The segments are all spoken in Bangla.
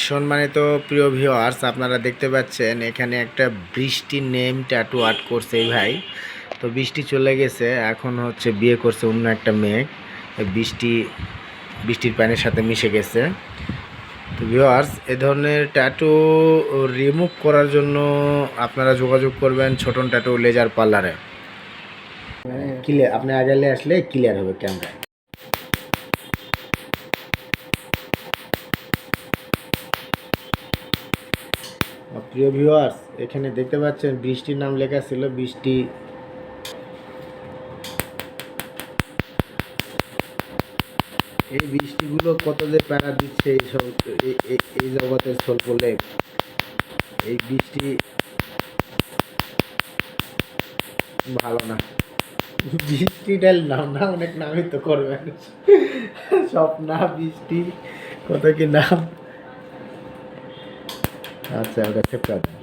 সম্মানিত প্রিয় ভিউয়ার্স, আপনারা দেখতে পাচ্ছেন এখানে একটা বৃষ্টির নেম ট্যাটু আর্ট করছে এই ভাই। তো বৃষ্টি চলে গেছে, এখন হচ্ছে বিয়ে করছে অন্য একটা মেয়ে। বৃষ্টির পানির সাথে মিশে গেছে। তো ভিউয়ার্স, এ ধরনের ট্যাটু রিমুভ করার জন্য আপনারা যোগাযোগ করবেন ছোটন ট্যাটু লেজার পার্লারে। ক্লিয়ার, আপনি আগে আসলে ক্লিয়ার হবে ক্যামেরা। প্রিয় ভিউয়ার্স, এখানে দেখতে পাচ্ছেন বৃষ্টির নাম লেখা ছিল। এই বৃষ্টিগুলো কত যে প্যারা দিচ্ছে এই জগতের ছোল পড়লে। এই বৃষ্টি ভালো না। বৃষ্টিটার নাম না, অনেক নামই তো করবেন। স্বপ্না, বৃষ্টি, কত কি নাম। আচ্ছা, ওটা সেভ করে দেন।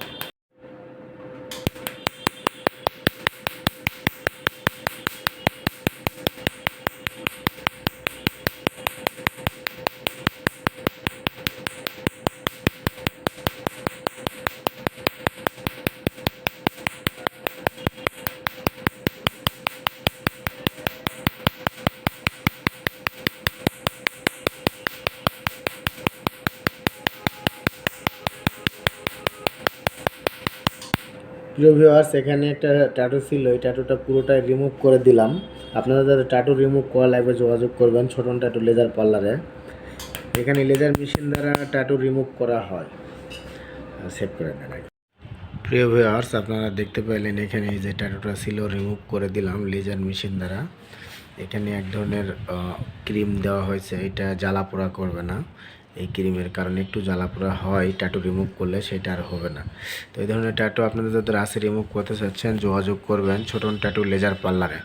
প্রিয় ভিউয়ার্স, এখানে একটা ট্যাটু ছিল, এই ট্যাটুটা পুরোটাই রিমুভ করে দিলাম। আপনারা যারা ট্যাটু রিমুভ করা লাগবে যোগাযোগ করবেন ছোটন ট্যাটু লেজার পার্লারে। এখানে লেজার মেশিন দ্বারা ট্যাটু রিমুভ করা হয়। সেভ করে দেন। প্রিয় ভিউয়ার্স, আপনারা দেখতে পেলেন এখানে যে ট্যাটুটা ছিল রিমুভ করে দিলাম লেজার মেশিন দ্বারা। এখানে এক ধরনের ক্রিম দেওয়া হয়েছে, এটা জ্বালা পোড়া করবে না। এই ক্রিমের কারণে একটু জ্বালা পোড়া হয়, ট্যাটু রিমুভ করলে সেটা আর হবে না। তো এই ধরনের ট্যাটু আপনাদের যাদের আছে রিমুভ করতে চাচ্ছেন যোগাযোগ করবেন ছোটন ট্যাটু লেজার পার্লারে।